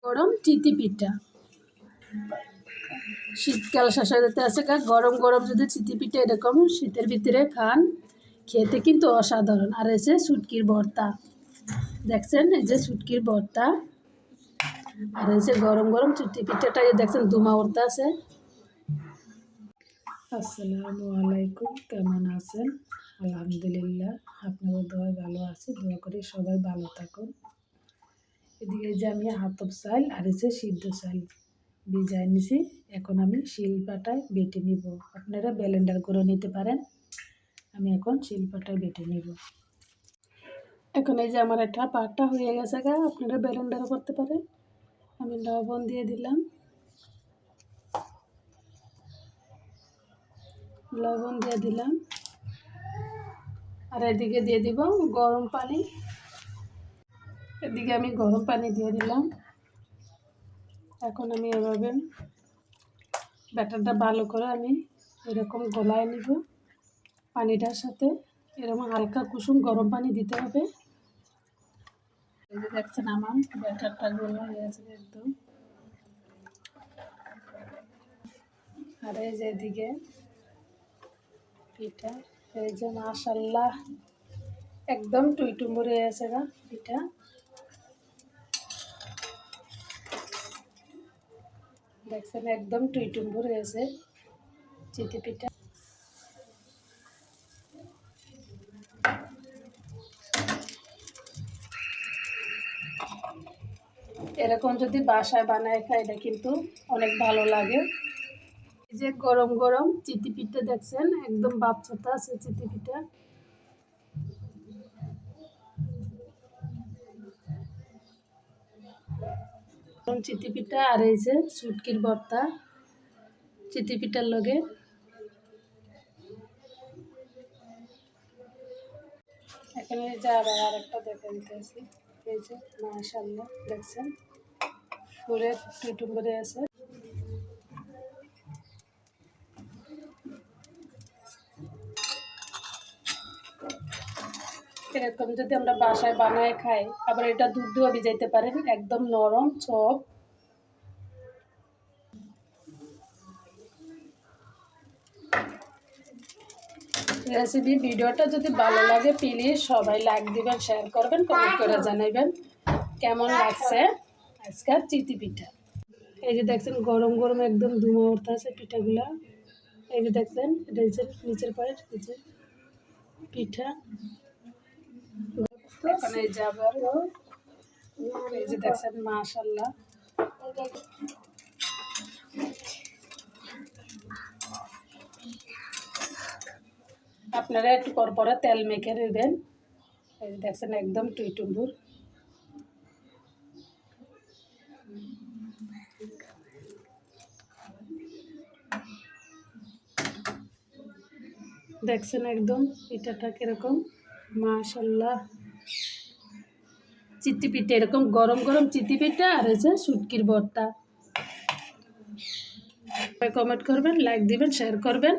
গরম চিতি পিঠা। শীতকাল শেষ হয়ে যেতে আছে, গরম গরম যদি চিতি পিঠা এরকম শীতের ভিতরে খান, খেতে কিন্তু অসাধারণ। আর এই যে শুটকির ভর্তা দেখছেন, এই যে শুটকির ভর্তা, আর এই যে গরম গরম চিতি পিঠাটা দেখছেন ধুমা উঠতে আছে। আসসালামু আলাইকুম, কেমন আছেন? আলহামদুলিল্লাহ, আপনাদের দোয়ায় ভালো আছি। দোয়া করি সবাই ভালো থাকুন। এদিকে যে আমি আতপ চাল আর এই যে সিদ্ধ চাল ভিজাই নিছি, এখন আমি শিলপাটায় বেটে নিব। আপনারা ব্লেন্ডার করে নিতে পারেন, আমি এখন শিলপাটায় বেটে নিব। এখন এই যে আমার একটা পাটা হয়ে গেছে, আপনারা ব্লেন্ডারও করতে পারেন। আমি লবণ দিয়ে দিলাম, আর এদিকে দিয়ে দিব গরম পানি। এদিকে আমি গরম পানি দিয়ে দিলাম। এখন আমি এভাবে ব্যাটারটা ভালো করে আমি এরকম গলায় নিব পানিটার সাথে। এরকম হালকা কুসুম গরম পানি দিতে হবে। এই যে দেখছেন আমার ব্যাটারটা গোলা হয়ে গেছে একদম। আর এই যে এদিকে পিঠা, এই যে মাশাআল্লাহ একদম টুইটুম্বুর হয়ে গেছে পিঠা। দেখছেন একদম টুইটুম্বুর হয়েছে চিতি পিঠা। এরকম যদি বাসায় বানায় খাই, এটা কিন্তু অনেক ভালো লাগে। এই যে গরম গরম চিতি পিঠা দেখছেন, একদম বাপছাতা আছে চিতি পিঠা। চিতি পিঠা আর এই যে শুটকির ভর্তা চিতি পিঠার লগে। এখানে যে আবার আরেকটা দেখে দিতেছি, এই যে মাশাআল্লাহ দেখছেন পুরো টুইটুম্বুরে আছে। এরকম যদি আমরা বাসায় বানায় খাই, আবার এটা দুধ দিয়েও ভিজাইতে পারেন, একদম নরম চপ। রেসিপি ভিডিওটা যদি ভালো লাগে প্লিজ সবাই লাইক দিবেন, শেয়ার করবেন, কমেন্ট করে জানাবেন কেমন লাগছে আজকের চিতি পিঠা। এই যে দেখছেন গরম গরম একদম ধুমা উঠতে আছে পিঠাগুলা। এই যে দেখছেন এটা হচ্ছে নিচের পায়ের এই যে পিঠা। এখন এই যে আবার এই যে দেখছেন মাশাআল্লাহ। আপনারা একটু পরে তেল মেখে নেবেন। এই যে দেখছেন একদম টুইটুম্বুর। দেখছেন একদম পিঠাটা কিরকম মাশাআল্লাহ। চিতি পিঠা এরকম গরম গরম চিতি পিঠা আর হচ্ছে শুটকির ভর্তা। কমেন্ট করবেন, লাইক দিবেন, শেয়ার করবেন।